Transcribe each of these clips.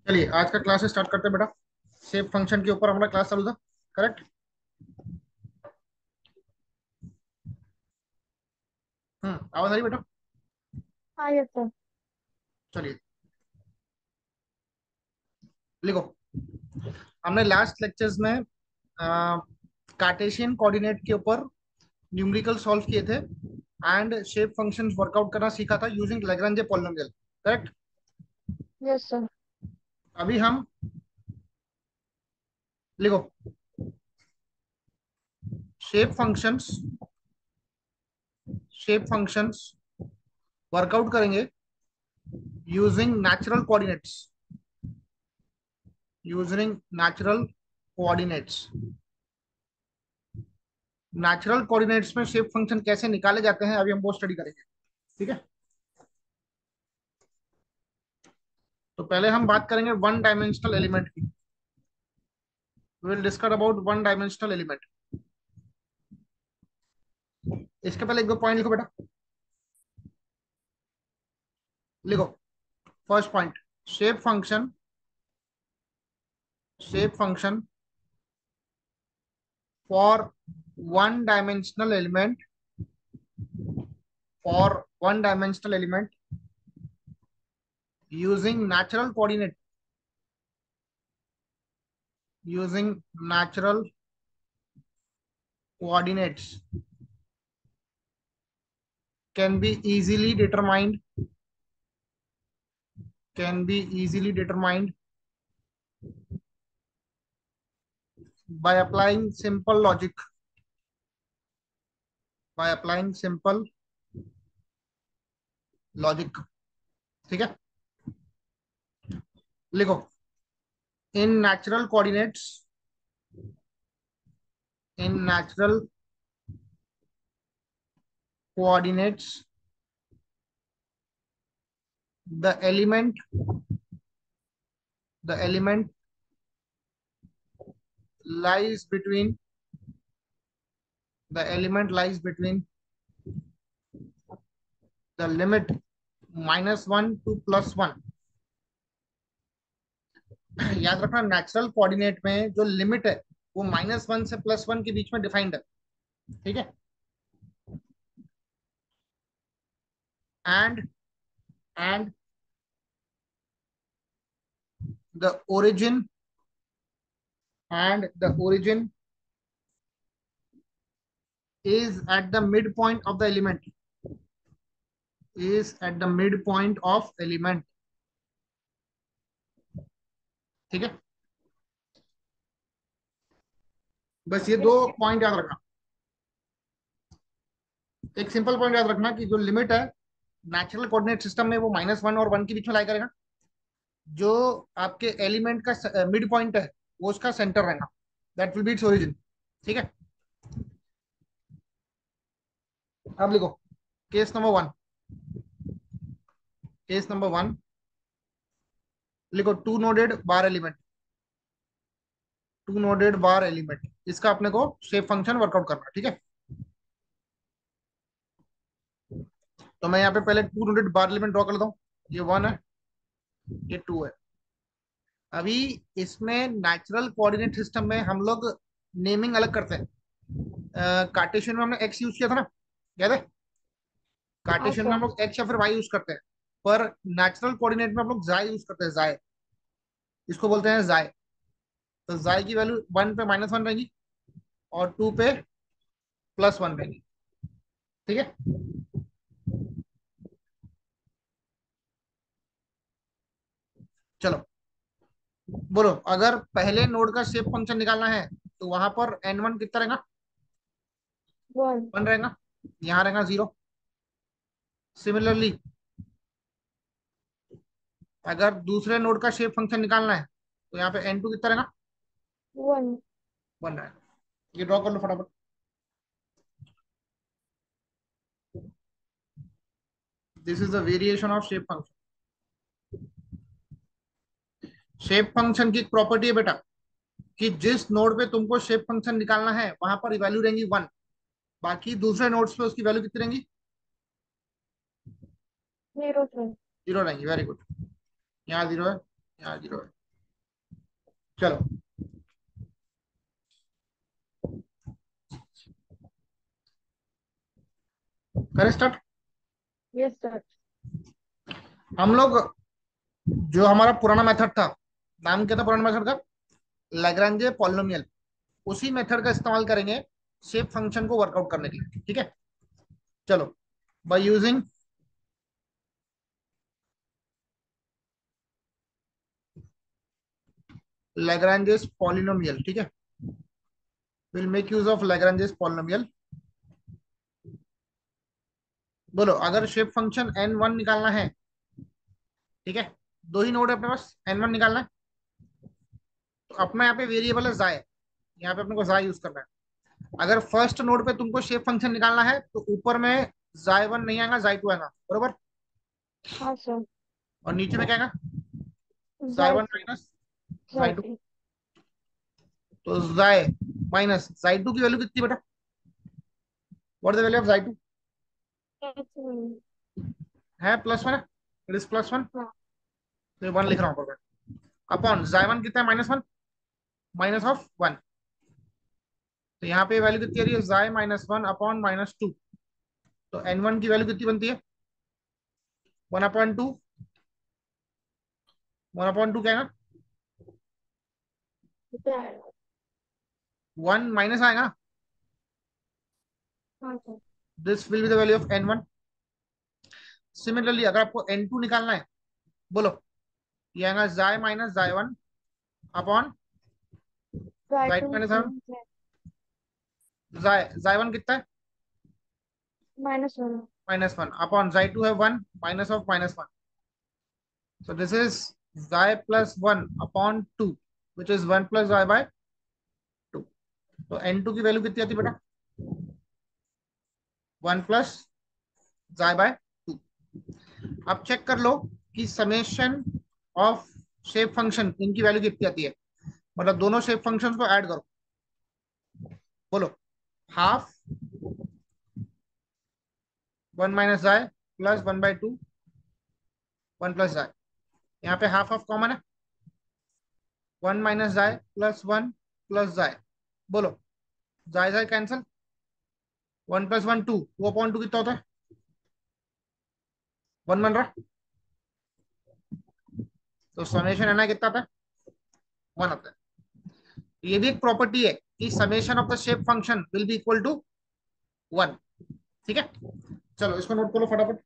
चलिए आज का क्लास स्टार्ट करते हैं बेटा। शेप फंक्शन के ऊपर हमारा क्लास चालू था, करेक्ट। आवाज आ रही बेटा? हाँ, यस सर। चलिए लिखो। हमने लास्ट लेक्चर्स में कार्टेशियन कोऑर्डिनेट के ऊपर न्यूमेरिकल सॉल्व किए थे एंड शेप फंक्शंस वर्कआउट करना सीखा था using Lagrange polynomial, correct. Yes sir. अभी हम लिखो shape functions shape functions workout करेंगे using natural coordinates using natural coordinates. Natural coordinates में शेप फंक्शन कैसे निकाले जाते हैं अभी हम वो स्टडी करेंगे, ठीक है। तो पहले हम बात करेंगे वन डायमेंशनल एलिमेंट की। Will discuss about one dimensional element. इसके पहले एक दो पॉइंट लिखो बेटा। लिखो first point. Shape function shape function for one dimensional element for one dimensional element using natural coordinate using natural coordinates can be easily determined can be easily determined by applying simple logic by applying simple logic, ठीक है। लिखो in natural coordinates in natural coordinates the element lies between the element lies between the limit -1 to +1। याद रखना natural coordinate में जो limit है वो -1 से +1 के बीच में डिफाइंड है, ठीक है। And and the origin the origin is at the midpoint of the element is at the midpoint of element, ठीक है। बस ये दो यस सर। पॉइंट याद रखना। एक सिंपल पॉइंट याद रखना कि जो लिमिट है नेचुरल कोऑर्डिनेट सिस्टम में वो -1 और 1 के बीच में लाई करेगा। जो आपके एलिमेंट का मिड पॉइंट है वो उसका सेंटर रहेगा, that will be its origin, ठीक है। अब लिखो केस नंबर 1 लिखो टू नोडेड बार एलिमेंट इसका अपने को शेप फंक्शन वर्कआउट करना है, ठीक है। तो मैं यहाँ पे पहले two noded bar element draw कर लेता हूँ। ये 1 है, ये 2 है। अभी इसमें नेचुरल कोऑर्डिनेट सिस्टम में हम लोग नेमिंग अलग करते हैं। कार्टेशियन में हमने एक्स यूज किया था ना, याद है। हाँ कार्टेशियन में सर। हम लोग एक्स या फिर वाई यूज करते हैं। पर नेचुरल कोऑर्डिनेट में हम लोग जाय यूज करते हैं, जाय। इसको बोलते हैं जाय। तो जाय की वैल्यू 1 पे -1 रहेगी और 2 पे +1 रहेगी, ठीक है। चलो बोलो, अगर पहले नोड का शेप फंक्शन निकालना है तो वहां पर n1 कितना रहेगा? वन। 1 रहेगा। यहाँ रहेगा 0। सिमिलरली अगर दूसरे नोड का शेप फंक्शन निकालना है तो यहाँ पे n2 कितना रहेगा? वन। 1 रहेगा। ये ड्रॉ कर लो फटाफट। This is the variation of shape function. Shape function की एक प्रॉपर्टी है बेटा कि जिस नोड पे तुमको शेप फंक्शन निकालना है वहां पर वैल्यू रहेंगी 1। बाकी दूसरे नोड्स पे उसकी वैल्यू कितनी रहेंगी? Zero sir. 0 रहेंगी। Very good. यहाँ 0 है, यहाँ 0 है। चलो करें स्टार्ट। Yes sir. हम लोग जो हमारा पुराना मेथड था, नाम क्या था पुराने मेथड का? Lagrange polynomial. उसी मेथड का इस्तेमाल करेंगे शेप फंक्शन को वर्कआउट करने के लिए, ठीक है? चलो, बाय यूजिंग लैग्रेंज पॉलिनोमियल, ठीक है? Will make use of Lagrange polynomial. बोलो, अगर शेप फंक्शन n1 निकालना है, ठीक है, दो ही नोड है अपने पास, n1 निकालना है, तो अपना यहाँ पे वेरिएबल है जाय, यहाँ पे अपने को जाय यूज करना है। अगर फर्स्ट नोड पे तुमको शेप फंक्शन निकालना है तो ऊपर में जाय वन नहीं आएगा, जाय टू आएगा, बरोबर? हाँ सर। और नीचे में क्या आएगा? जाय जाए वन टू। माइनस जाए जाय टू। टू। तो जाय माइनस जाय टू की वैल्यू कितनी बेटा? What is the value of जाय टू? है प्लस वन है, इट इज प्लस वन। हाँ तो वन लिख रहा हूँ ऊपर में। अपॉन जाय वन कितना है? Minus one, minus of one. तो यहाँ पे वैल्यू कितनी आ रही है? Xi minus one upon minus two. तो एन वन की वैल्यू कितनी बनती है? One upon two. One upon two क्या है? जाए। वन माइनस आएगा। हाँ sir. This will be the value of N one. Similarly अगर आपको एन टू निकालना है, बोलो, ये आएगा जाय माइनस जाय one upon xi xi two. Two minus one. Xi one कितना है? Minus one. Minus one upon xi two है one minus of minus one. So this is xi plus one upon two, which is one plus xi by two. तो N two की value कितनी आती है बेटा? One plus xi by two. अब check कर लो कि समेशन ऑफ शेप फंक्शन इनकी वैल्यू कितनी आती है। मतलब दोनों शेप फंक्शंस को ऐड करो, बोलो, हाफ वन माइनस जाय plus one by two, one plus जाय। यहाँ पे हाफ ऑफ कॉमन है, वन माइनस जाय प्लस वन प्लस जाय। बोलो, जाय जाय cancel, one plus one two, two upon two कितना होता है? वन बन रहा। तो समेशन है ना कितना आता है? वन आता है। ये भी एक प्रॉपर्टी है कि summation of the shape function will be equal to one, ठीक है? चलो इसको नोट करो फटाफट।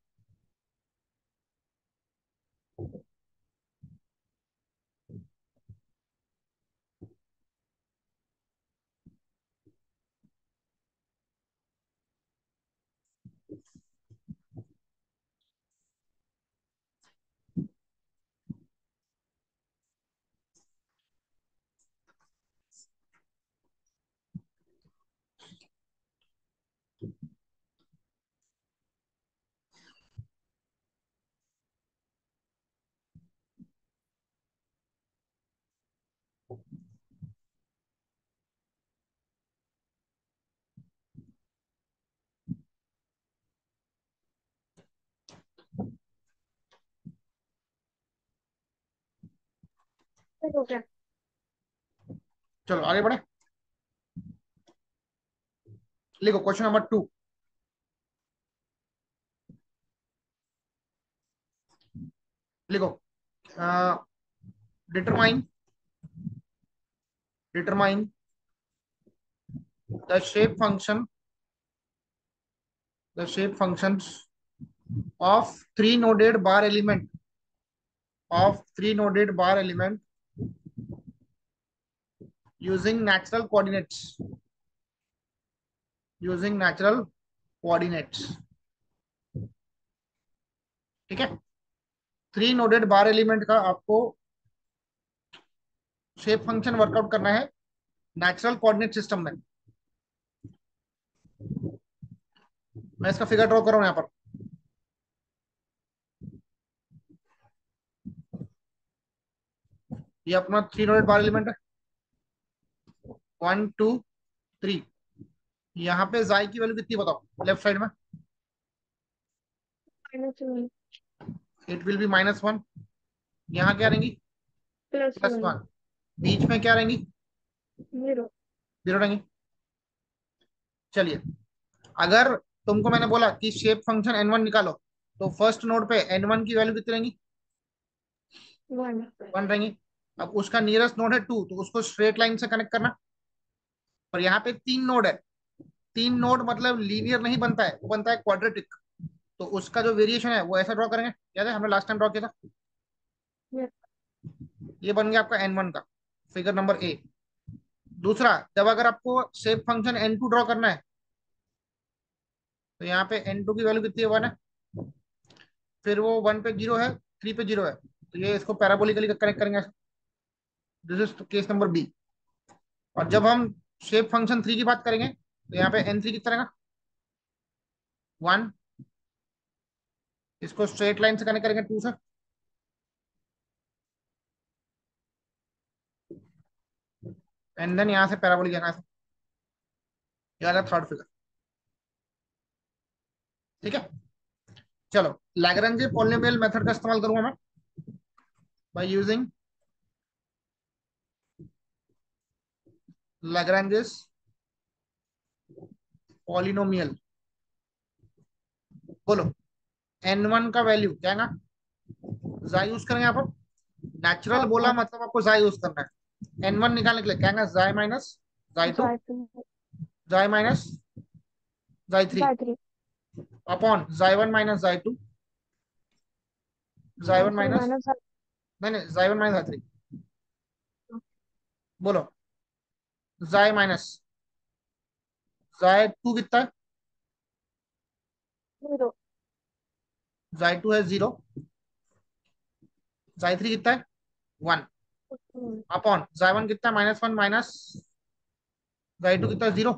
ठीक हो गया। चलो आगे बढ़े, लिखो क्वेश्चन नंबर टू। लिखो, determine determine the shape function, the shape functions of three nodded bar element, of three nodded bar element using natural coordinates, using natural coordinates, ठीक है? थ्री नोडेड बार एलिमेंट का आपको shape function workout करना है natural coordinate system में। मैं इसका figure draw कर रहा हूं यहाँ पर। ये अपना थ्री नोडेड बार एलिमेंट है, वन टू थ्री। यहाँ पे जाई की वैल्यू कितनी बताओ लेफ्ट साइड में? Minus one. It will be minus one. यहाँ क्या रहेंगी? Plus plus one. वन। बीच में क्या रहेंगी? जीरो। जीरो रहेंगी। चलिए, अगर तुमको मैंने बोला कि शेप फंक्शन एन वन निकालो, तो फर्स्ट नोड पे एन वन की वैल्यू कितनी रहेंगी? वन। वन रहेंगी। अब उसका नियरेस्ट नोड है टू, तो उसको स्ट्रेट लाइन से कनेक्ट करना। और यहाँ पे तीन नोड है। तीन नोड मतलब लीनियर नहीं बनता है, वो बनता है क्वाड्रेटिक। तो उसका जो वेरिएशन है वो ऐसा ड्रॉ करेंगे, याद है हमने लास्ट टाइम ड्रॉ किया था। यस। ये बन गया आपका एन वन का फिगर नंबर ए। दूसरा, जब अगर आपको shape function N two draw करना है, तो यहाँ पे एन टू की वैल्यू कितनी है? वन है। फिर वो वन पे जीरो है, थ्री पे जीरो है, तो ये इसको पैराबोलिकली कनेक्ट करेंगे। This is case number B. और जब हम शेप फंक्शन थ्री की बात करेंगे, तो यहाँ पे एन थ्री कितना रहेगा? वन। इसको स्ट्रेट लाइन से कनेक्ट करेंगे टू से। एंड देन यहाँ से पैराबोलिक यहाँ से। ये आ गया थर्ड फिगर। ठीक है। चलो, लैग्रेंज पॉलिनोमियल मेथड का इस्तेमाल करूंगा मैं, बाय यूजिंग लैग्रेंजेस पॉलिनोमियल। बोलो, एन वन का वैल्यू क्या है ना? जाई यूज करेंगे आप। नेचुरल हाँ बोला सर। मतलब आपको जाई यूज करना है। एन वन निकालने के लिए क्या है? जाई माइनस जाई टू, जाय टू। जाई माइनस जाई थ्री, जाय थ्री। अपॉन जाई वन माइनस जाई टू, जाई जाय वन थ्री माइनस, माइनस। नहीं नहीं, जाई वन माइनस जाई थ्री। बोलो, जाई माइनस जाई टू कितना है? जीरो। जाई टू है जीरो। जाई थ्री कितना है? वन। अपॉन जाई वन कितना है? Minus one minus xi two कितना है? Zero.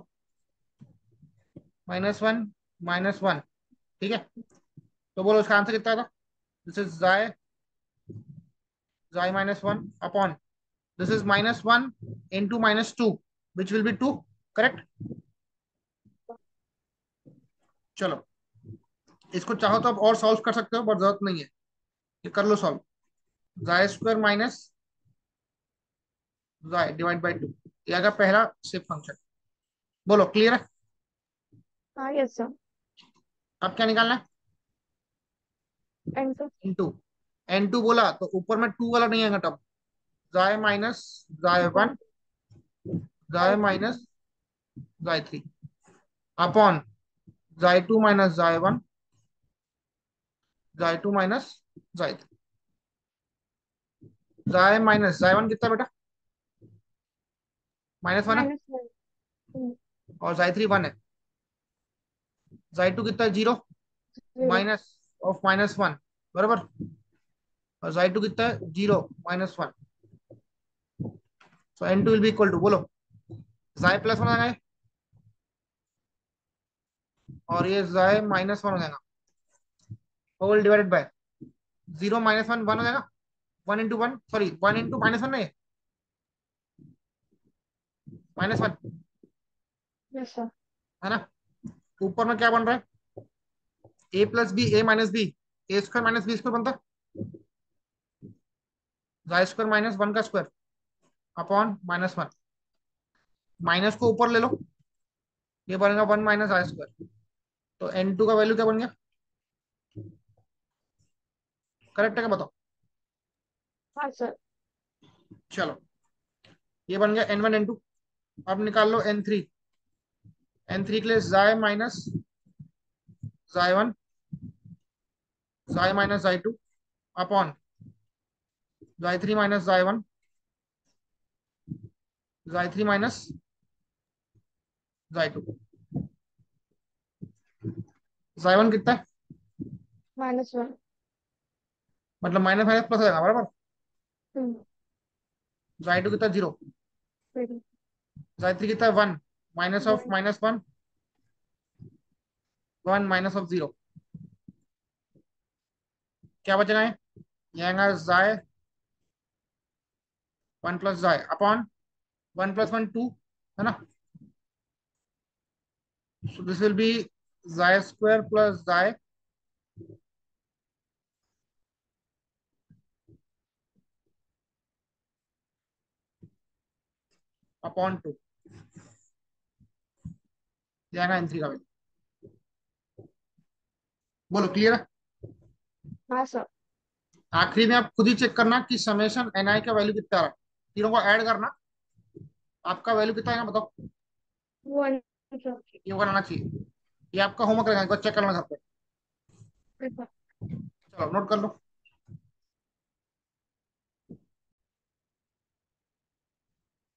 Minus one minus one. ठीक है। तो बोलो उसका आंसर कितना था? This is xi, xi minus one upon this is minus one into minus two, which will be two. Correct. चलो, इसको चाहो तो आप और सॉल्व कर सकते हो, बट जरूरत नहीं है। ये कर लो सॉल्व। जाई स्क्वायर माइनस जाई डिवाइड बाई टू। ये आ गया पहला शिफ्ट फंक्शन। बोलो, क्लियर है? हाँ यस सर। अब क्या निकालना है? एंटर। इनटू। एन टू बोला तो ऊपर में टू वाला नहीं आएगा टर्म। जाई minus xi one, xi xi three. Minus xi three, upon xi two minus xi one, xi two minus xi three. Xi minus xi one कितना बेटा? माइनस वन है। Minus one. और जाई थ्री वन है। Xi two कितना? Zero. Zero. Minus of minus one, बराबर। और xi two कितना है? Zero minus one. So N two will be equal to, बोलो, जाई प्लस वन आ जाएगा और ये जाई माइनस वन हो जाएगा, whole divided by zero minus one, one हो जाएगा। One into one, sorry one into minus one, नहीं माइनस वन, यस सर। है ना? ऊपर में क्या बन रहा है? A plus B, A minus B, A square minus B square बनता है। जाई स्क्वायर माइनस वन का square upon minus one. Minus को ऊपर ले लो, ये बनेगा वन माइनस आई स्क्वायर। तो एन टू का वैल्यू क्या बन गया? करेक्ट है क्या, बताओ? हाँ सर। चलो, ये बन गया एन वन एन टू। अब निकाल लो एन थ्री। एन थ्री के लिए xi minus xi one, xi minus xi two, upon xi three minus xi one, xi three minus xi two. Xi one कितना है? Minus one. मतलब minus minus plus हो जाएगा, बराबर। जाई टू कितना? जीरो। फिर जाई थ्री कितना है? One. Minus of one. Minus one, one minus of zero. क्या बचना है? ये आएगा जाई वन प्लस जाई upon one plus one two, है ना? So this will be xi square plus xi upon two, जाएगा N3 का वैल्यू। बोलो क्लियर है? हाँ सर। आखिरी में आप खुद ही चेक करना कि समेशन Ni का वैल्यू कितना आ रहा है, तीनों को ऐड करना, आपका वैल्यू कितना आएगा बताओ। 1 सर। ये बनाना चाहिए, ये आपका होमवर्क रहेगा, एक बार चेक कर लेना घर पे। ठीक है। चलो नोट कर लो।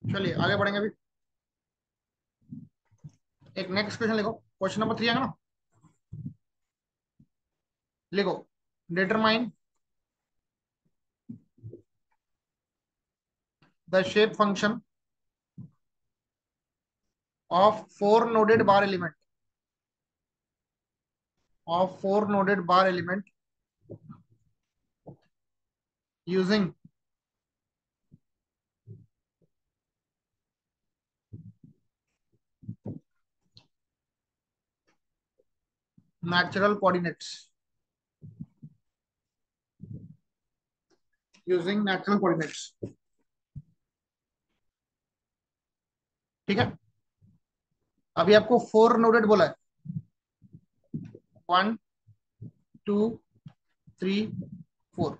चलिए आगे बढ़ेंगे अभी। एक नेक्स्ट क्वेश्चन लिखो, क्वेश्चन नंबर 3 आएगा ना। लिखो, determine the shape function of four nodded bar element, of four nodded bar element using natural coordinates, using natural coordinates. ठीक है, अभी आपको फोर नोडेड बोला है, 1 2 3 4।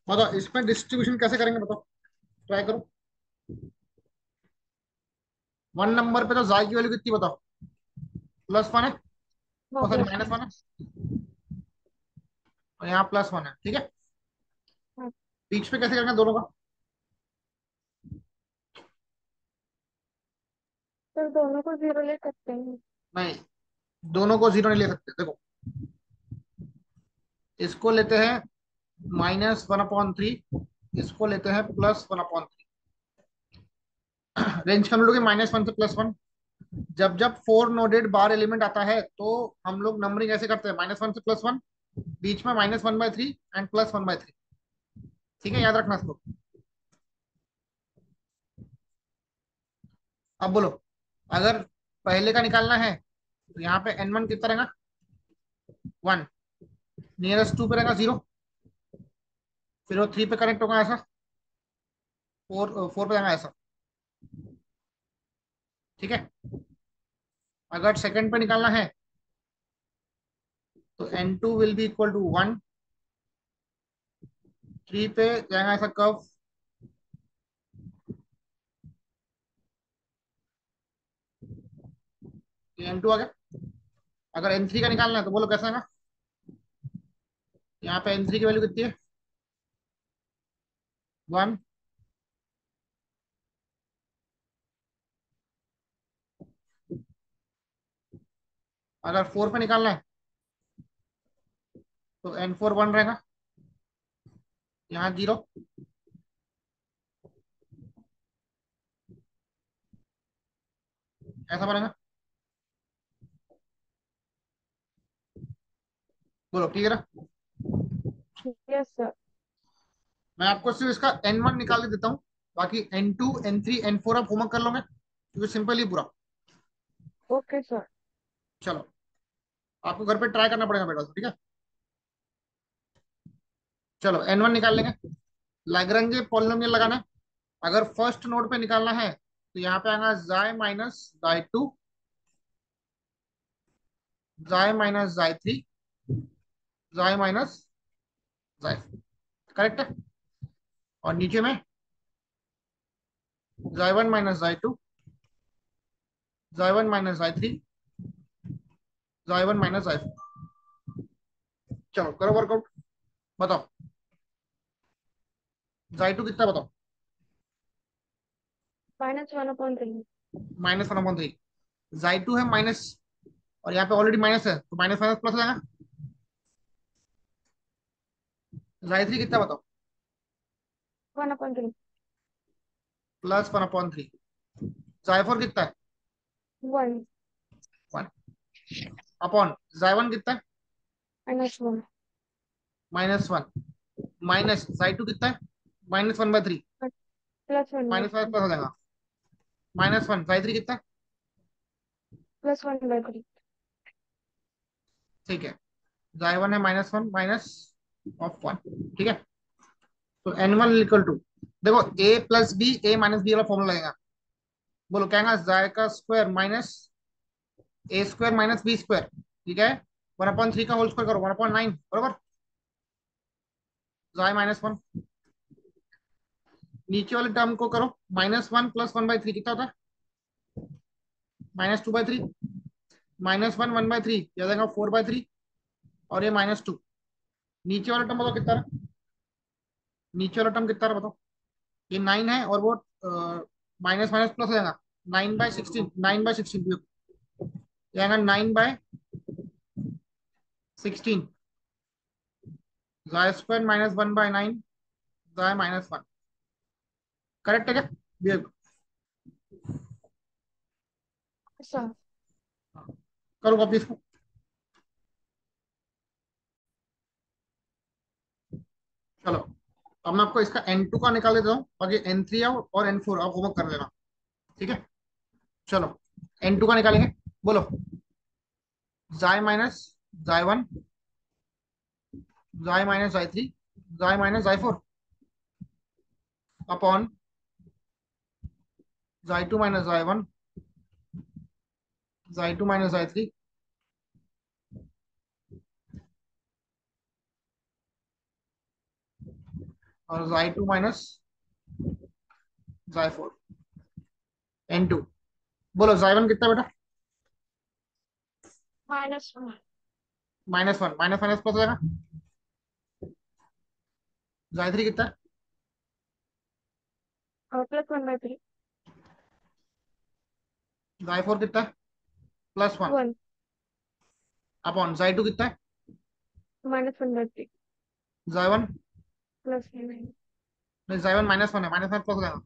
बताओ इसमें डिस्ट्रीब्यूशन कैसे करेंगे, बताओ, ट्राई करो। 1 नंबर पे तो जाई की वैल्यू कितनी बताओ, +1 है, हाँ, और सॉरी प्लस वन। -1 है, और यहाँ +1 है, ठीक है। हाँ, बीच पे कैसे करेंगे दोनों का? तो दोनों को 0 ले सकते हैं। नहीं, दोनों को जीरो नहीं ले सकते, देखो इसको लेते हैं -1/3, इसको लेते हैं +1/3। रेंज का हम लोग -1 से +1। जब जब फोर नोडेड बार एलिमेंट आता है तो हम लोग नंबरिंग ऐसे करते हैं, -1 से +1, बीच में -1/3 एंड +1/3। ठीक है, याद रखना इसको। अब बोलो, अगर पहले का निकालना है तो यहाँ पे N1 कितना रहेगा, 1, नियरेस्ट 2 पे रहेगा 0, फिर वो 3 पे कनेक्ट होगा ऐसा, 4 पे रहेगा ऐसा। ठीक है, अगर सेकंड पे निकालना है तो N2 will be equal to 1, 3 पे जाएगा ऐसा कर्व, ये N2 आ गया। अगर N3 का निकालना है तो बोलो कैसा है ना, यहाँ पे N3 की वैल्यू कितनी है, 1। अगर 4 पे निकालना है तो N4 1 रहेगा, यहाँ 0, ऐसा बनेगा। बोलो क्लियर है? Yes sir. मैं आपको सिर्फ इसका N1 निकाल के देता हूँ, बाकी N2 N3 N4 आप होमवर्क कर लोगे, क्योंकि सिंपल ही पूरा। Okay sir. चलो, आपको घर पे ट्राई करना पड़ेगा बेटा, ठीक है। चलो N1 निकाल लेंगे, लैग्रेंज पॉलिनोमियल लगाना है। अगर फर्स्ट नोड पे निकालना है तो यहाँ पे आएगा जाई माइनस जाई टू, जाई minus xi three, xi minus जाई, करेक्ट है। और नीचे में जाई one minus xi two, xi one minus xi three, जाई वन माइनस जाई फोर। चलो करो वर्कआउट, बताओ जाई टू कितना बताओ, -1/3। -1/3। जाई टू है माइनस, और यहाँ पे ऑलरेडी माइनस है तो माइनस माइनस प्लस हो जाएगा। जाई थ्री कितना बताओ, 1/3। +1/3। जाई फोर कितना है, 1। 1 अपॉन जाई वन कितना है, -1। -1, माइनस जाई टू कितना है, -1/3, माइनस माइनस +1/3। प्लस हो जाएगा, -1। जाई थ्री कितना है, +1/3। ठीक है, जाई वन है -1 माइनस ऑफ 1। ठीक है, तो N1 इक्वल टू, देखो A + B A - B वाला फॉर्मूला लगेगा। बोलो क्या आएगा, जाय का स्क्वायर माइनस ए स्क्वायर माइनस बी स्क्वायर, ठीक है। 1/3 का होल स्क्वायर करो, 1/9 बराबर, जाय -1। नीचे वाले टर्म को करो, -1 + 1/3 कितना होता है, -2/3, -1 1/3 याद आएगा 4/3, और ये -2। नीचे वाला टर्म बताओ कितना रहा, नीचे वाला टर्म कितना रहा बताओ। ये 9 है, और वो माइनस माइनस प्लस हो जाएगा, 9/16, 9/16 जाएगा, 9/16, जाय स्क्वायर -1/9, जाय -1। करेक्ट है क्या, ये सर। करो कॉपी इसको। चलो, अब मैं आपको इसका N2 का निकाल देता हूँ, बाकी N3 और N4 आप होमवर्क कर लेना, ठीक है। चलो, N2 का निकालेंगे, बोलो। जाय माइनस जाय 1, जाय माइनस जाय 3, जाय माइनस जाय 4 अपॉन जाय 2 माइनस जाय 1, जाय 2 माइनस जाय 3, और जाय 2 माइनस जाय 4। N2, बोलो जाय 1 कितना बेटा, -1 -1, माइनस माइनस प्लस हो जाएगा। जाय 3 कितना, और +1/3। जाय 4 कितना, +1 1 अपॉन जाय 2 कितना, -1/3 जाय 1, +9 नहीं जाय 1 -1 है, माइनस माइनस प्लस हो जाएगा।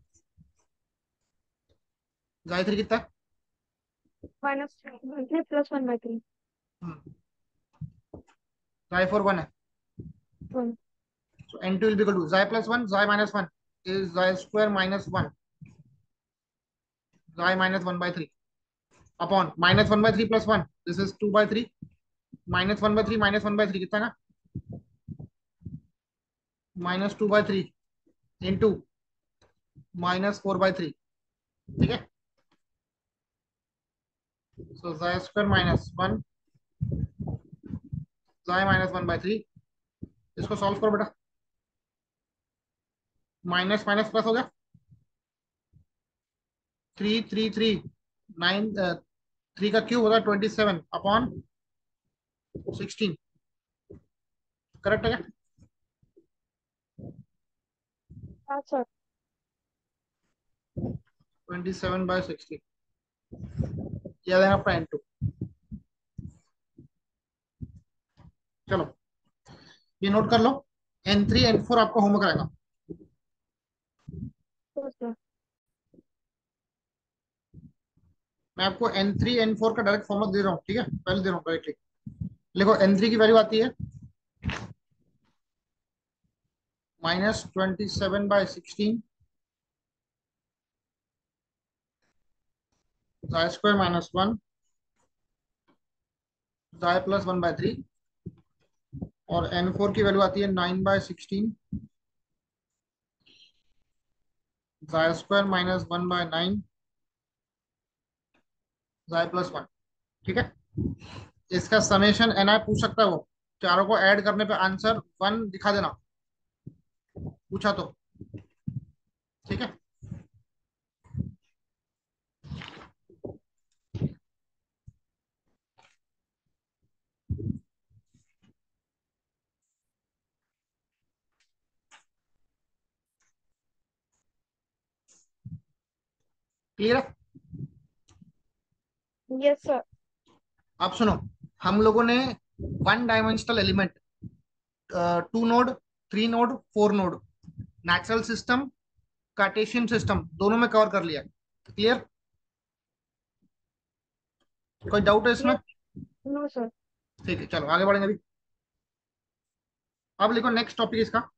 जाय 3 कितना, -3 +1/3 जाय 4 1 है। 1 So N2 will be equal to xi plus 1, xi minus 1 is xi square minus 1, xi minus 1/3 upon -1/3 plus 1. This is 2/3, -1/3 -1/3 कितना ना, -2/3 into -4/3, ठीक है। So xi square minus 1, xi minus 1/3, इसको सॉल्व करो बेटा, माइनस माइनस प्लस हो गया, 3 3 3 9, 3 का क्यूब होता है 27 अपॉन 16, करेक्ट है क्या। सर। 27/16 याद है आपका N2। चलो, ये नोट कर लो, N3 N4 आपका होमवर्क रहेगा। तो सर। मैं आपको N3 N4 का डायरेक्ट फॉर्मूला दे रहा हूँ, ठीक है, पहले दे रहा हूँ डायरेक्टली। देखो N3 की वैल्यू आती है -27/16, जाय स्क्वायर -1, जाय प्लस 1/3, और N4 की वैल्यू आती है 9/16, जाय स्क्वायर -1/9, जाय प्लस 1, ठीक है। इसका समेशन NI पूछ सकता है, वो चारों को ऐड करने पे आंसर 1 दिखा देना, पूछा तो, ठीक है। क्लियर है। Yes sir. अब सुनो, हम लोगों ने 1 dimensional element, 2 node, 3 node, 4 node, natural system, Cartesian system दोनों में कवर कर लिया, क्लियर। कोई डाउट है इसमें, यस। No sir. ठीक है। चलो आगे बढ़ेंगे अभी। अब लिखो नेक्स्ट टॉपिक इसका,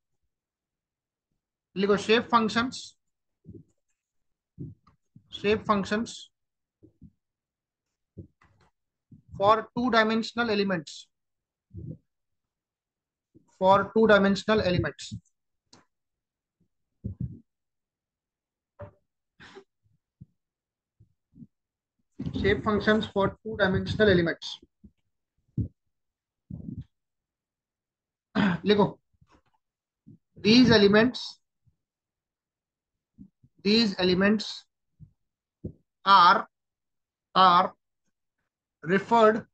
लिखो shape functions, shape functions for 2 dimensional elements, for 2 dimensional elements. shape functions for two dimensional elements. लिखो, these elements are are referred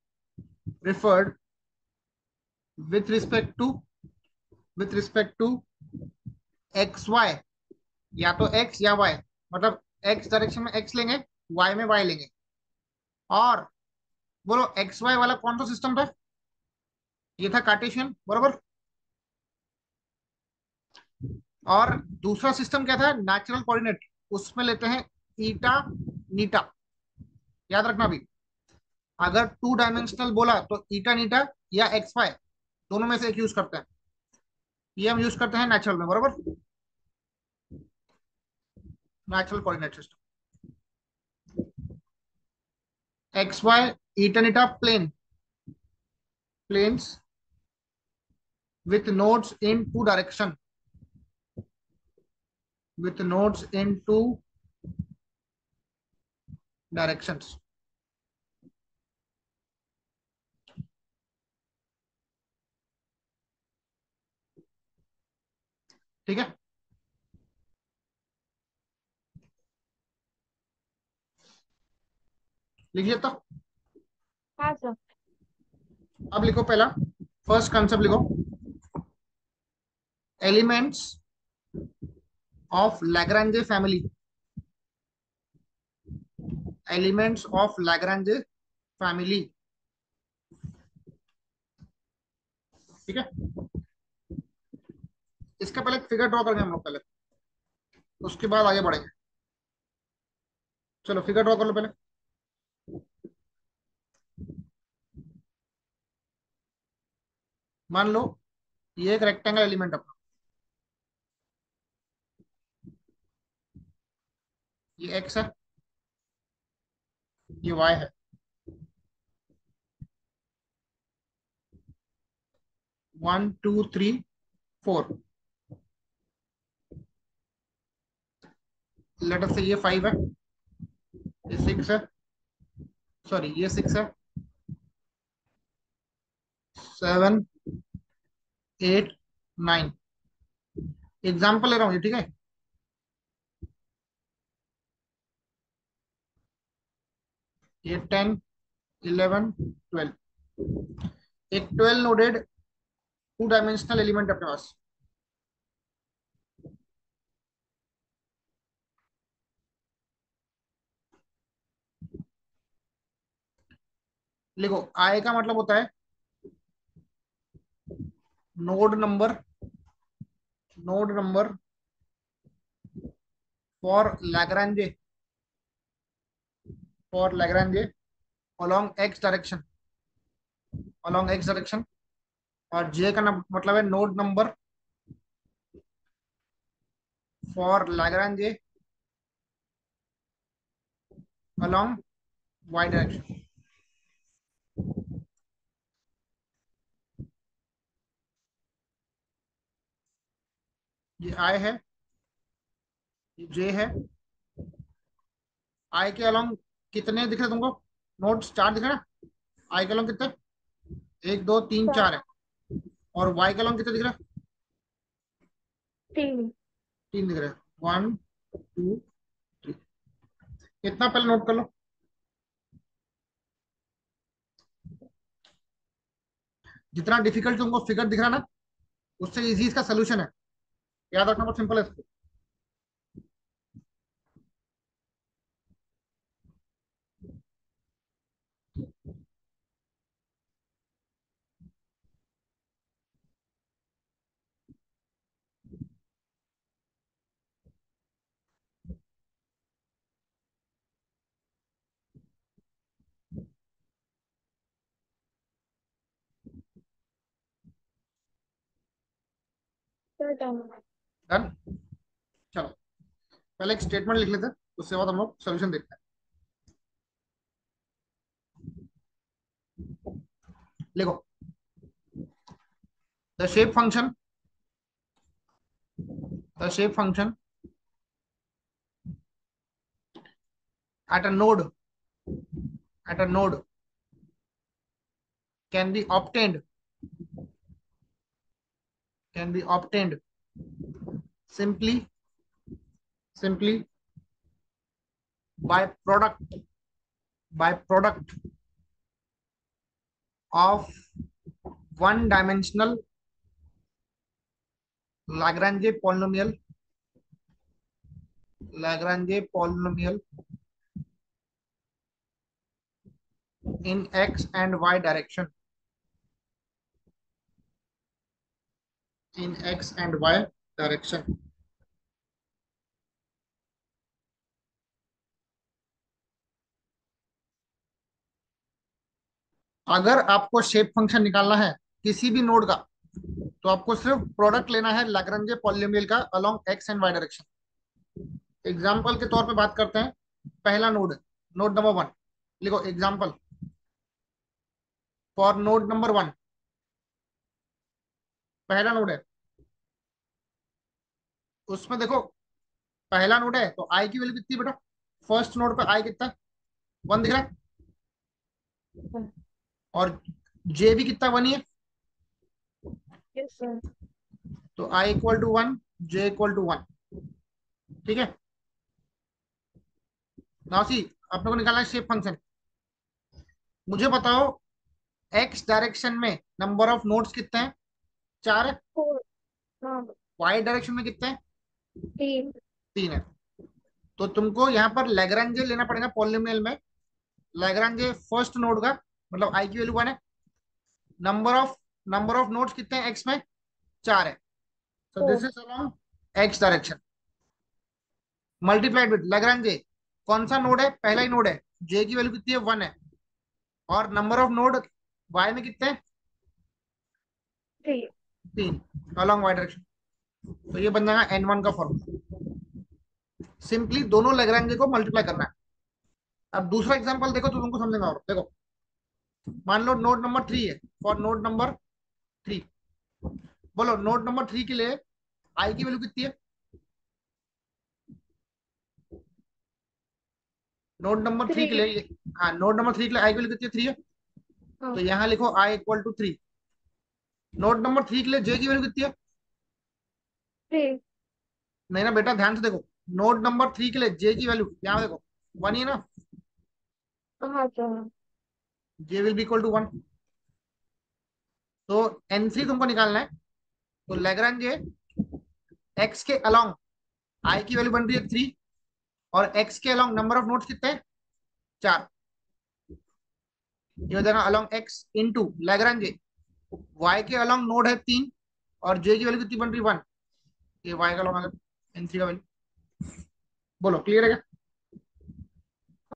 with respect to X Y, या तो एक्स या वाई, मतलब एक्स डायरेक्शन में X लेंगे, Y में Y लेंगे। और बोलो एक्स वाई वाला कौन सा सिस्टम था? ये था कार्टेशियन, बरोबर। और दूसरा सिस्टम क्या था? Natural coordinate. उसमें लेते हैं ईटा नीटा। याद रखना भी, अगर टू डायमेंशनल बोला तो ईटा नीटा या एक्स वाई, दोनों में से एक यूज करते हैं। ये हम यूज करते हैं नेचुरल में, बरोबर। Natural coordinate system, X Y eta नीटा planes with nodes in two direction, with nodes in two directions। ठीक है, लिखिए तो। हाँ सर। अब लिखो पहला, फर्स्ट कंसेप्ट लिखो, elements of Lagrange family. Elements of Lagrange family, ठीक है। इसका पहले फिगर ड्रॉ करेंगे हम लोग पहले, उसके बाद आगे बढ़ेंगे। चलो फिगर ड्रॉ कर लो पहले। मान लो ये एक रेक्टेंगल एलिमेंट अपना, ये एक्स है, ये वाई है, 1 2 3 4। लेट अस से ये 5 है, ये 6 है, सॉरी ये 6 है, 7 8 9। एग्जाम्पल ले रहा हूँ ये, ठीक है। ये 10 11 12, एक 12 नोडेड टू डायमेंशनल एलिमेंट अपने पास। लिखो, आई का मतलब होता है node number, node number for Lagrange, for Lagrange along X direction, along X direction. और जे का मतलब है node number for Lagrange along Y direction. ये आई है, ये जे है। आई के अलोंग कितने दिख रहे तुमको? नोड्स 4 दिख रहे ना? आई के अलोंग कितने? 1 2 3 4 है। और वाई के अलोंग कितने दिख रहे हैं? 3। 3 दिख रहे हैं, 1 2 3। कितना पहले नोट कर लो। जितना डिफिकल्ट तुमको फिगर दिख रहा है ना, उससे इजी इसका सोल्यूशन है। याद रखना, बहुत सिंपल है इसको। Sir done. डन। चलो पहले एक स्टेटमेंट लिख लेते हैं, उसके बाद हम लोग सोल्यूशन देखते हैं। लिखो, the shape function, the shape function at a node, at a node can be obtained simply by product of one dimensional Lagrange polynomial in x and y direction in x and y direction अगर आपको shape function निकालना है किसी भी node का, तो आपको सिर्फ प्रोडक्ट लेना है लैग्रेंज पॉलिनोमियल का along X and Y direction. Example के तौर पे बात करते हैं। पहला नोड, नोड नंबर वन, लिखो example for node number one. पहला नोड है, उसमें देखो पहला नोड है तो आई की वैल्यू कितनी है बेटा? फर्स्ट नोड पे आई कितना है? वन दिख रहा है। और जे भी कितना? वन ही है। Yes sir. तो I equal to one, J equal to one. ठीक है। नाउ सी, अपने को निकालना है शेप फंक्शन। मुझे बताओ एक्स डायरेक्शन में नंबर ऑफ नोड्स कितने हैं? चार है। फोर। हाँ। वाई डायरेक्शन में कितने हैं? तीन। तीन है। तो तुमको यहाँ पर लैग्रेंजे लेना पड़ेगा पॉलिनोमियल में। लैग्रेंजे फर्स्ट नोड का, मतलब आई की वैल्यू वन है। नंबर ऑफ नोड्स कितने हैं एक्स में? चार है। So this four. Is along X direction multiplied with Lagrange. कौन सा नोड है? पहला ही नोड है। जे की वैल्यू कितनी है? वन है। और नंबर ऑफ नोड वाई में कितने हैं? थ्री। तीन, अलोंग वाई डायरेक्शन। तो ये बन जाएगा एन वन का फॉर्मूला। सिंपली दोनों लैग्रेंजे को मल्टीप्लाई करना है। अब दूसरा एग्जांपल देखो तो तुमको समझेगा। और देखो, मान लो नोड नंबर थ्री है। फॉर नोड नंबर थ्री, बोलो नोड नंबर थ्री के लिए आई की वैल्यू कितनी है? Node number three three. के लिए, हाँ नोड नंबर थ्री के लिए आई की वैल्यू कितनी है? थ्री है। तो हाँ। यहाँ लिखो I equal to three. Node number three के लिए जे की वैल्यू कितनी है? थ्री। नहीं ना बेटा, ध्यान से देखो। नोड नंबर थ्री के लिए जे की वैल्यू यहाँ देखो, वन ही है ना। हाँ sir. J will be equal to one. तो एन थ्री तुमको निकालना है। तो लैग्रेंज एक्स के अलोंग आई की वैल्यू बन रही है थ्री, और एक्स के अलोंग नंबर ऑफ नोड्स कितने हैं? चार। ये हो जाएगा along X into Lagrange Y के अलोंग नोड है तीन, और जे की वैल्यू कितनी बन रही? वन। ये वाई का अलोंग आ गया एन थ्री का वैल्यू। बोलो क्लियर है क्या?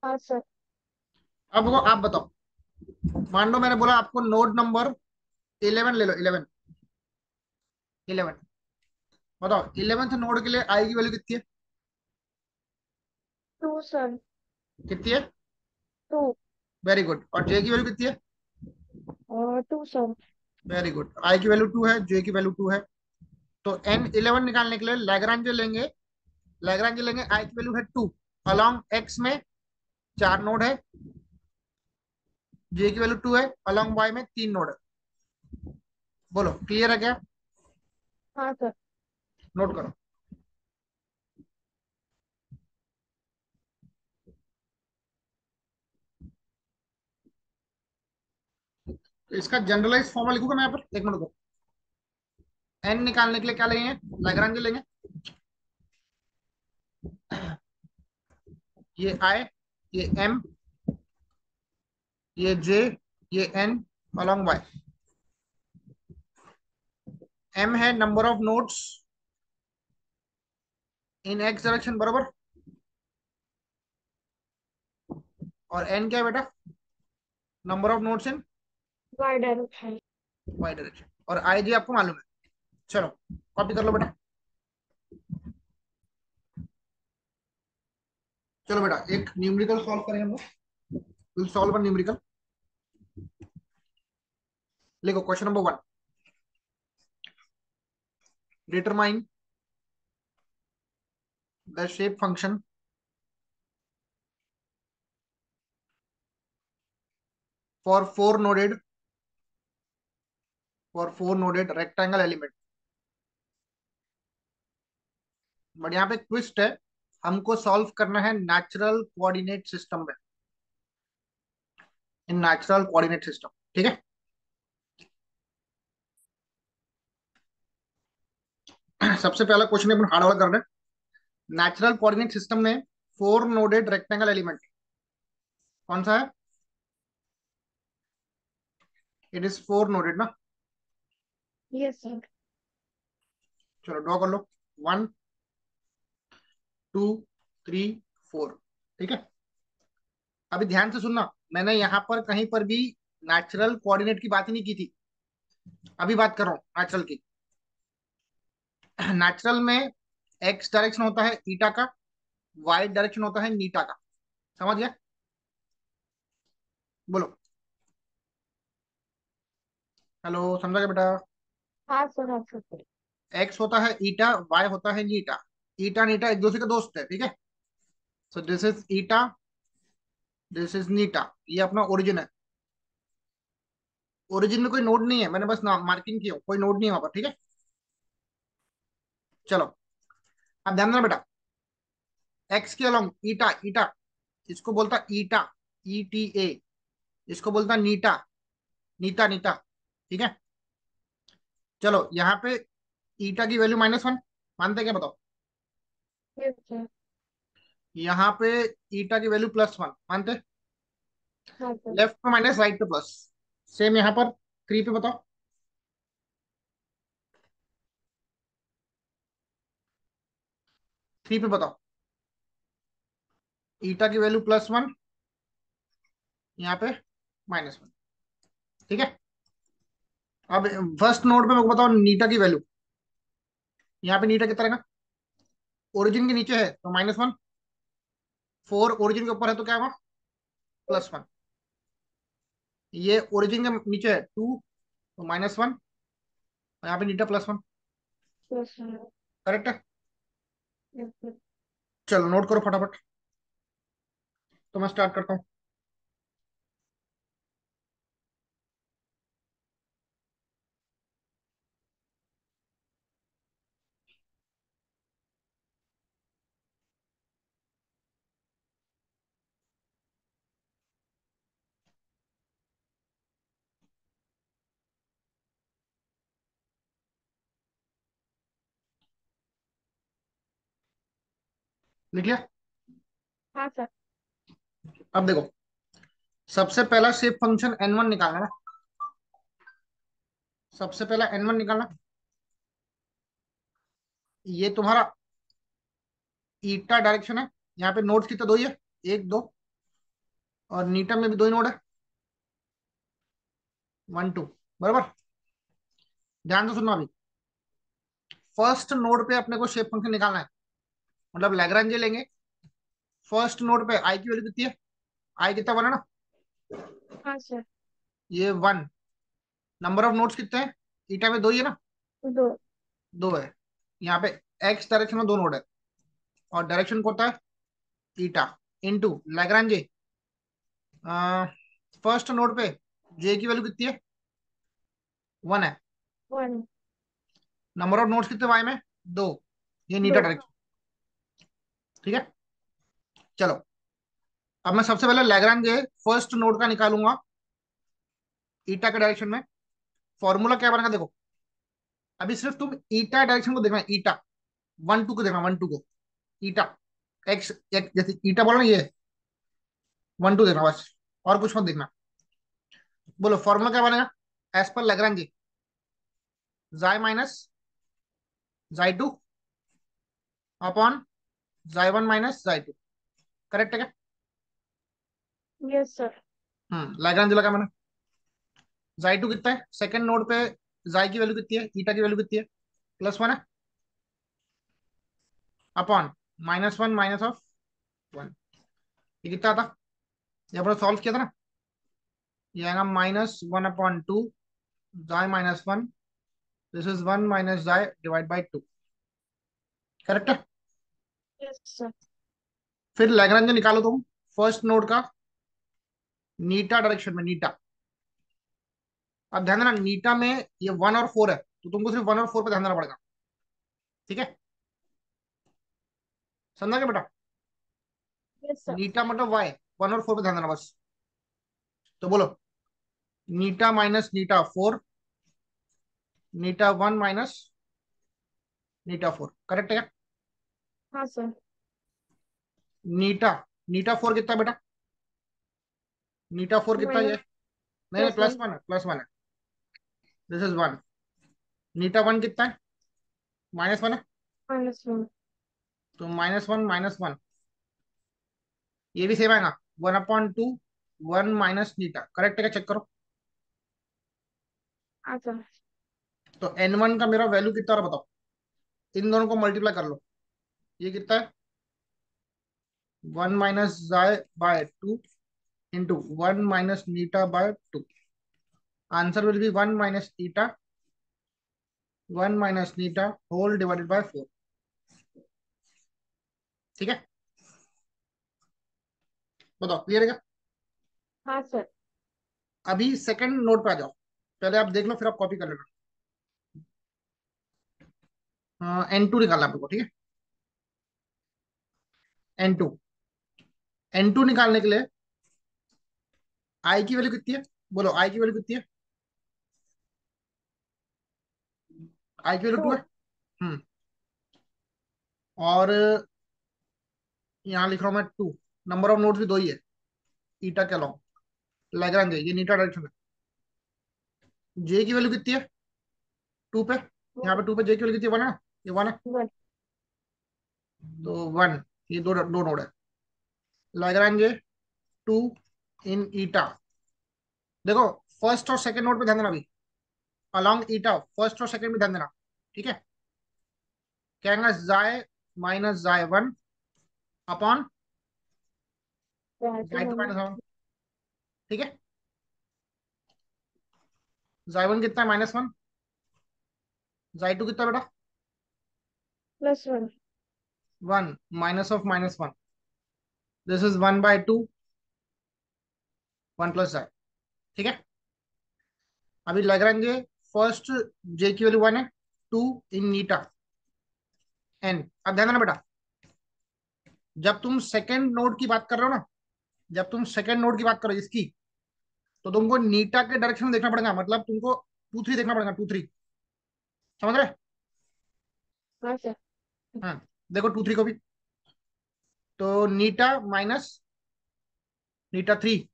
हाँ सर। अब वो आप बताओ। मान लो मैंने बोला आपको नोड नंबर 11 ले लो। 11, 11 बताओ। 11th नोड के लिए आई की वैल्यू कितनी है? Two sir. कितनी है? टू। Very good. और जे की वैल्यू कितनी है? और two sir. Very good. I की वैल्यू टू है, जे की वैल्यू टू है। तो एन 11 निकालने के लिए लैग्रेंज लेंगे। लैग्रेंज लेंगे, आई की वैल्यू है टू, अलोंग एक्स में चार नोड है, जे की वैल्यू टू है, अलोंग वाई में तीन नोड है। बोलो क्लियर है क्या? हाँ सर। नोट करो। तो इसका जनरलाइज फॉर्मूला लिखूंगा मैं यहाँ पर, एक मिनट को। एन निकालने के लिए क्या लेंगे? लैग्रेंज लेंगे। ये आई, ये एम, ये जे, ये एन, अलोंग वाई। एम है number of nodes in X direction, बराबर। और एन क्या है बेटा? Number of nodes in Y direction. Y direction. और आई जी आपको मालूम है। चलो कॉपी कर लो बेटा। चलो बेटा एक न्यूमेरिकल सॉल्व करें हम लोग। Will solve a numerical. लिखो question number one. Determine the shape function for four noded rectangle element. But यहाँ पे ट्विस्ट है, हमको सॉल्व करना है नेचुरल कोऑर्डिनेट सिस्टम में, इन नेचुरल कोऑर्डिनेट सिस्टम। ठीक है। सबसे पहला क्वेश्चन अपन हार्ड वाला कर रहे हैं। नेचुरल कोऑर्डिनेट सिस्टम में फोर नोडेड रेक्टेंगल एलिमेंट कौन सा है? इट इज फोर नोडेड ना। Yes sir. चलो ड्रॉ कर लो। One, two, three, four. ठीक है। अभी ध्यान से सुनना, मैंने यहां पर कहीं पर भी नेचुरल कोऑर्डिनेट की बात ही नहीं की थी। अभी बात कर रहा हूँ नेचुरल की। नेचुरल में एक्स डायरेक्शन होता है ईटा का, वाई डायरेक्शन होता है नीटा का। समझ गया? बोलो। हेलो, समझा क्या बेटा? हाँ सर, हाँ सर। एक्स होता है ईटा, वाई होता है नीटा। ईटा नीटा एक दूसरे के दोस्त है। ठीक है। So this is eta, this is eta. ये अपना ओरिजिन है। ओरिजिन में कोई नोड नहीं है, मैंने बस मार्किंग की है, कोई नोड नहीं है वहां पर। ठीक है। चलो, अब ध्यान देना बेटा। एक्स के अलोंग ईटा, ईटा इसको बोलता ईटा, ई टी ए। इसको बोलता नीटा, नीता नीता। ठीक है। चलो यहाँ पे ईटा की वैल्यू -1 मानते हैं क्या, बताओ? Yes sir. यहाँ पे ईटा की वैल्यू +1 मानते हैं? हाँ सर। लेफ्ट पे माइनस, राइट पे प्लस। सेम यहाँ पर थ्री पे बताओ। थ्री पे बताओ। ईटा की वैल्यू +1, यहाँ पे -1। ठीक है। अब फर्स्ट नोड पे मेरे को बताओ नीटा की वैल्यू। यहाँ पे नीटा कितना रहेगा? ओरिजिन के नीचे है तो -1, फोर ओरिजिन के ऊपर है तो क्या होगा? +1। ये ओरिजिन के नीचे है टू, तो -1, और यहाँ पे नीटा +1। Yes sir. करेक्ट है। Yes sir. चलो नोट करो फटाफट, तो मैं स्टार्ट करता हूँ। लिख लिया? हाँ सर। अब देखो, सबसे पहला शेप फंक्शन n1 निकालना ना। सबसे पहला n1 निकालना। ये तुम्हारा ईटा डायरेक्शन है। यहाँ पे नोड्स कितने? दो ही है, एक दो। और नीटा में भी दो ही नोड है, वन टू। बराबर। ध्यान से सुनना अभी। फर्स्ट नोड पे अपने को शेप फंक्शन निकालना है, मतलब लैग्रांज लेंगे। फर्स्ट नोड पे आई की वैल्यू कितनी है? आई कितना बना ना? हाँ सर। ये वन। नंबर ऑफ नोड्स कितने हैं? ईटा में दो ही है ना? दो। दो है। यहाँ पे एक्स डायरेक्शन में दो नोड है, और डायरेक्शन को होता है ईटा इनटू लैग्रांजे। फर्स्ट नोड पे जे की वैल्यू कितनी है? वन है। वन। नंबर ऑफ नोड्स कितने वाई में? दो। ये नीटा दो। डायरेक्शन। ठीक है। चलो, अब मैं सबसे पहले लैग्रांज फर्स्ट नोड का निकालूंगा ईटा के डायरेक्शन में। फॉर्मूला क्या बनेगा देखो। अभी सिर्फ तुम ईटा डायरेक्शन को देखना, ईटा वन टू को देखना, वन टू को। ईटा एक्स, जैसे ईटा बोला ना, ये वन टू देखना बस, और कुछ मत देखना। बोलो फॉर्मूला क्या बनेगा एज पर लैग्रांज? जाई माइनस जाई टू अपॉन जाई one minus xi to. Correct है क्या? Yes sir. लैग्रांज लगा मैंने। जाई टू कितना है सेकंड नोड पे? जाई की वैल्यू कितनी है? ईटा की वैल्यू कितनी है? +1 है, अपॉन -1 माइनस ऑफ वन। ये कितना था? ये अपने सॉल्व किया था ना। ये आएगा -1/2 जाई -1। दिस इज 1 माइनस जाई डिवाइड बाई टू। करेक्ट है। Yes sir. फिर लैग्रांज निकालो तुम फर्स्ट नोड का नीटा डायरेक्शन में, नीटा। अब ध्यान देना नीटा में ये 1 और 4 है, तो तुमको सिर्फ 1 और 4 पे ध्यान देना पड़ेगा। ठीक है, समझा क्या बेटा? Yes sir. नीटा मतलब वाई, 1 और 4 पे ध्यान देना बस। तो बोलो, नीटा माइनस नीटा 4, नीटा 1 माइनस नीटा 4, करेक्ट है क्या? हाँ सर। नीटा नीटा 4 कितना है बेटा? नीटा 4 कितना है ये? माइनस नहीं नहीं, प्लस प्लस वन। वन है, प्लस 1 है। This is 1। नीटा 1 कितना है? -1 है। -1। तो -1 -1, ये भी सेम आएगा, 1/2, 1 - नीटा, करेक्ट है क्या? चेक करो। हाँ सर। तो n1 का मेरा वैल्यू कितना रहा बताओ? इन दोनों को मल्टीप्लाई कर लो। ये कितना है? 1 -2 1 - eta. Answer will be 1 - eta, 1 - eta whole divided by 4। ठीक है, बताओ क्लियर है क्या? हाँ सर। अभी सेकंड नोट पे आ जाओ, पहले आप देख लो फिर आप कॉपी कर लेना। n2 निकालना है आपको, ठीक है? n2, n2 निकालने के लिए आई की वैल्यू कितनी है? बोलो आई की वैल्यू कितनी है? आई की वैल्यू 2 टू। है। हम्म। और यहाँ लिख रहा हूँ मैं 2। नंबर ऑफ नोड्स भी 2 ही है, ईटा के अलावा। लैग्रांज है, ये नीटा डायरेक्शन है। जे की वैल्यू कितनी है 2 पे? यहाँ पे 2 पे जे की वैल्यू कितनी है? 1 है ना? ये 1 है। 1। तो 1, ये दो दो नोड है। लैग्रांज 2 इन ईटा। देखो, फर्स्ट और सेकंड नोड पे ध्यान देना अभी, अलॉन्ग ईटा फर्स्ट और सेकंड में ध्यान देना। ठीक है, क्या आएगा? जाय माइनस जाय 1 अपॉन जाय 2 -1। ठीक है, जाय 1 कितना है? -1। जाय 2 कितना बेटा? +1। 1 -(-1). दिस इज 1/2, 1 प्लस जाय। ठीक है, अभी लैग्रेंज फर्स्ट जे की वैल्यू 1 है, 2 इन नीटा n। अब ध्यान देना बेटा, जब तुम सेकंड नोड की बात कर रहे हो ना, जब तुम सेकंड नोड की बात करो इसकी, तो तुमको नीटा के डायरेक्शन में देखना पड़ेगा, मतलब तुमको 2 3 देखना पड़ेगा, 2 3। समझ रहे? हाँ सर। हाँ, देखो 2 3 को भी। तो नीटा माइनस नीटा 3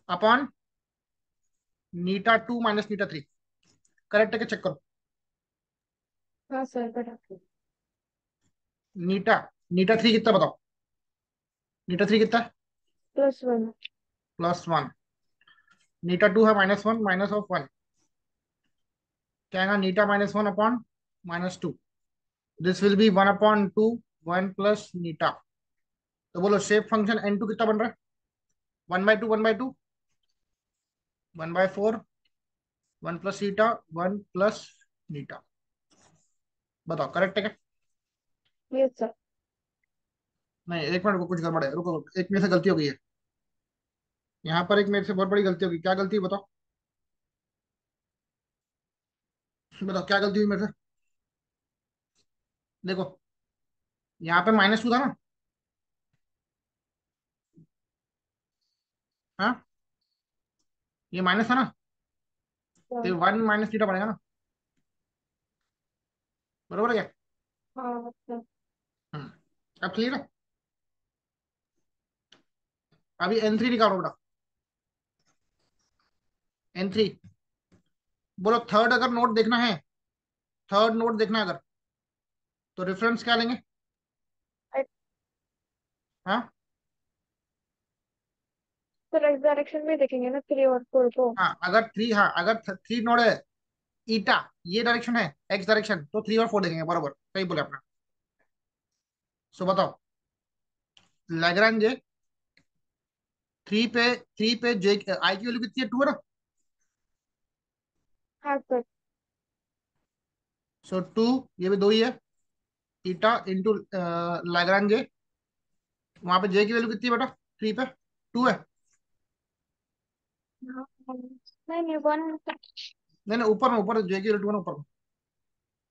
अपॉन नीटा 2 माइनस नीटा 3, करेक्ट है क्या? चेक करो। हाँ सर बेटा। नीटा नीटा 3 कितना बताओ? नीटा 3 कितना है? +1। +1। नीटा 2 है -1, -(1). क्या आएगा? नीटा -1 अपॉन -2। दिस विल बी 1/2, 1 + नीटा। तो बोलो शेप फंक्शन n2 कितना बन रहा है? 1/2, 1/2, 1/4, 1 + ईटा, 1 + नीटा। बताओ करेक्ट है क्या? Yes sir. नहीं, एक मिनट रुको, कुछ गड़बड़ है, रुको रुको, एक मेरे से गलती हो गई है। यहाँ पर एक मेरे से बहुत बड़ी गलती होगी। क्या गलती है बताओ? बताओ क्या गलती हुई मेरे से? देखो, यहाँ पे -2 था ना? हाँ, ये माइनस था ना? तो हाँ। 1 - नीटा पड़ेगा ना? बरोबर है क्या? हाँ सर। हम्म। अब क्लियर है? अभी n3 निकालो बेटा, n3। बोलो थर्ड अगर नोट देखना है, थर्ड नोट देखना है अगर, तो रेफरेंस क्या लेंगे? हाँ सर इस डायरेक्शन में देखेंगे ना 3 और 4 को। हाँ, अगर 3, हाँ अगर 3 नोड है, ईटा ये डायरेक्शन है, एक्स डायरेक्शन, तो 3 और 4 देखेंगे। बरोबर, सही बोले आपने। सो बताओ, लैग्रांज 3 पे जे आई की वैल्यू कितनी है? 2 है ना? हाँ सर। सो 2, ये भी 2 ही है। ईटा इंटू लैग्रांज, वहां पे जे की वैल्यू कितनी है बेटा? 3 पे 2 है। हाँ नहीं नहीं वन। नहीं नहीं, ऊपर में, ऊपर जे की वैल्यू 2 है ना, ऊपर में।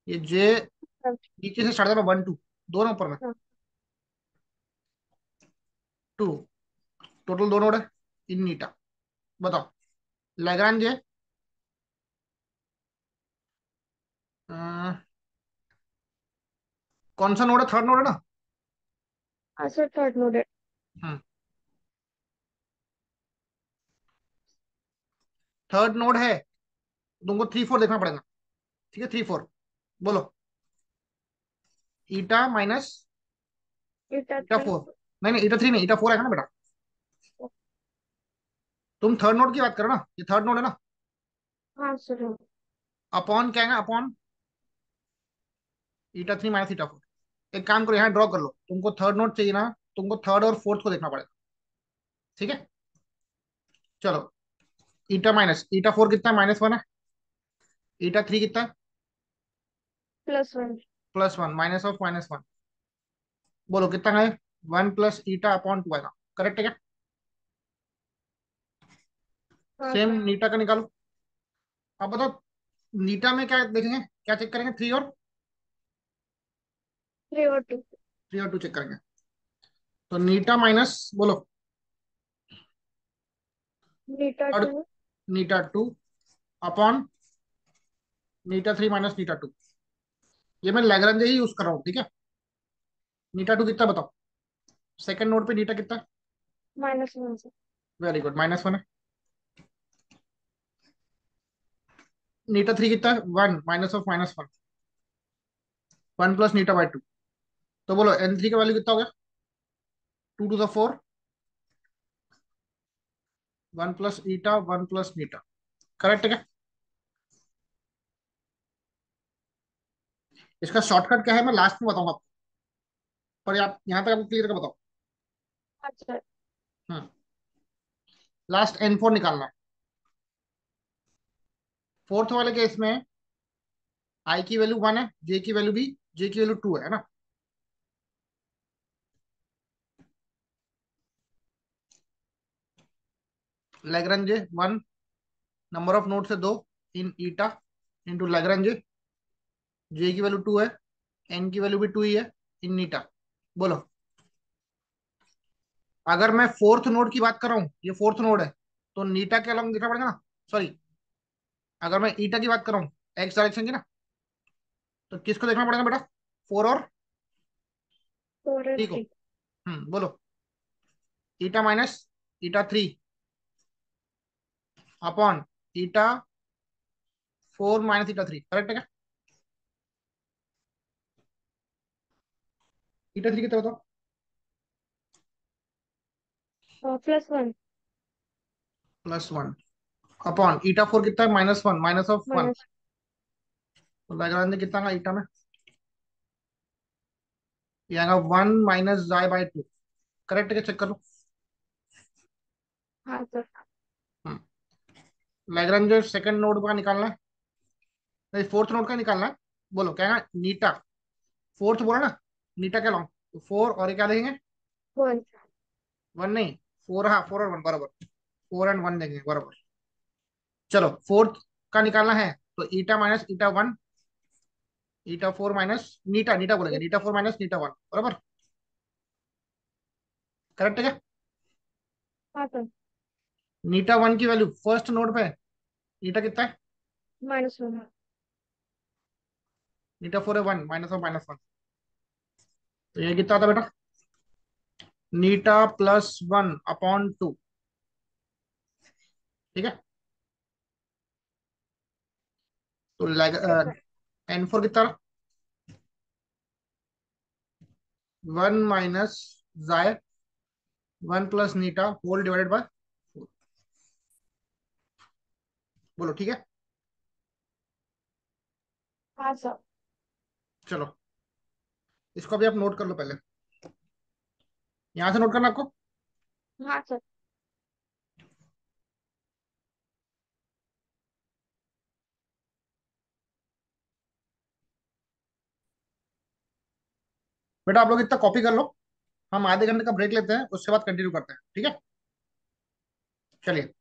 ये जे नीचे से स्टार्ट होता है 1 2, दोनों ऊपर में। 2, टोटल 2 नोड है इन नीटा। बताओ लैग्रांज है, कौन सा नोड है? थर्ड नोड है ना? अच्छा थर्ड नोड है। हम्म, थर्ड नोड है। तुमको 3 4 देखना पड़ेगा। ठीक है, 3 4 बोलो। ईटा माइनस एटा ईटा थ्री। 4। नहीं नहीं, ईटा 3 नहीं, ईटा 4 आएगा ना बेटा। तुम थर्ड नोड की बात करो ना, ये थर्ड नोड है ना। हाँ सुनो। अपॉन क्या है, अपॉन ईटा 3 माइनस ईटा 4। एक काम करो, यहाँ ड्रॉ कर लो। तुमको थर्ड नोड चाहिए ना, तुमको थर्ड और फोर्थ को देखना पड़ेगा। ठीक है, चलो। ईटा माइनस ईटा 4 कितना है? -1 है। ईटा 3 कितना है? +1। +1, -1। बोलो कितना है? 1 प्लस ईटा अपॉन 2 आएगा। करेक्ट है क्या? हाँ सेम सर। नीटा का निकालो। अब बताओ नीटा में क्या देखेंगे, क्या चेक करेंगे? 3 और 3 और 2। 3 और 2 चेक करेंगे। तो नीटा माइनस, बोलो, बीटा थर्ड 2। नीटा 2 अपॉन नीटा 3 माइनस नीटा 2। ये मैं लैग्रेंज ही यूज कर रहा हूँ। ठीक है, नीटा 2 कितना बताओ? सेकंड नोड पे नीटा कितना है? -1 सर। वेरी गुड, -1 है। नीटा 3 कितना है? 1, -1। 1 प्लस नीटा बाई 2। तो बोलो N3 का वैल्यू कितना हो गया? 2 to the 4, 1 plus eta 1 plus नीटा। करेक्ट है क्या? इसका शॉर्टकट क्या है मैं लास्ट में बताऊंगा आपको, पर आप यहाँ तक आपको क्लियर कर बताओ। अच्छा। हम्म, लास्ट N4 निकालना है। फोर्थ वाले केस में आई की वैल्यू 1 है, जे की वैल्यू भी, जे की वैल्यू 2 है ना। लैग्रेंज 1, नंबर ऑफ नोड से 2 इन ईटा इंटू लैग्रेंज, जे की वैल्यू 2 है, एन की वैल्यू भी 2 ही है इन नीटा। बोलो अगर मैं फोर्थ नोड की बात कर रहा हूँ, ये फोर्थ नोड है, तो नीटा के अलॉन्ग देखना पड़ेगा ना। सॉरी, अगर मैं ईटा की बात कर रहा हूँ एक्स डायरेक्शन की ना, तो किसको देखना पड़ेगा बेटा? 4 और फोर और 3 को। थ्री बोलो ईटा माइनस ईटा 3 अपॉन ईटा 4 माइनस ईटा 3। करेक्ट है क्या? ईटा 3 कितना बताओ? +1। +1 अपॉन ईटा 4 कितना है? -1, माइनस ऑफ 1। माइनस। तो लैग्रांज कितना का ईटा में? ये आएगा 1 माइनस जाय बाई 2। करेक्ट है क्या? चेक कर लो। हाँ सर। लैग्रांज सेकंड नोड का निकालना है, नहीं फोर्थ नोड का निकालना है। बोलो क्या है? नीटा फोर्थ बोला ना, नीटा क्या लाऊं? तो 4 और ये क्या देंगे? 1। 1 नहीं, 4। हाँ, 4 और 1 बराबर, 4 एंड 1 देंगे बराबर। चलो फोर्थ का निकालना है, तो ईटा माइनस ईटा 1, ईटा 4 माइनस नीटा, नीटा बोलेंगे, नीटा 4 माइनस नीटा 1 बराबर। करेक्ट है क्या? हाँ सर। नीटा 1 की वैल्यू फर्स्ट नोड पे नीटा कितना है? -1। नीटा 4 है 1, माइनस ऑफ -1। तो ये कितना आता बेटा? नीटा +1 अपॉन 2। ठीक है, तो यस सर। N4 कितना? 1 माइनस जाय 1 प्लस नीटा होल डिवाइडेड बाय 4। बोलो ठीक है। हाँ सर। चलो इसको भी आप नोट कर लो पहले, यहां से नोट करना आपको। हाँ सर। बेटा आप लोग इतना कॉपी कर लो, हम आधे घंटे का ब्रेक लेते हैं, उसके बाद कंटिन्यू करते हैं। ठीक है, चलिए।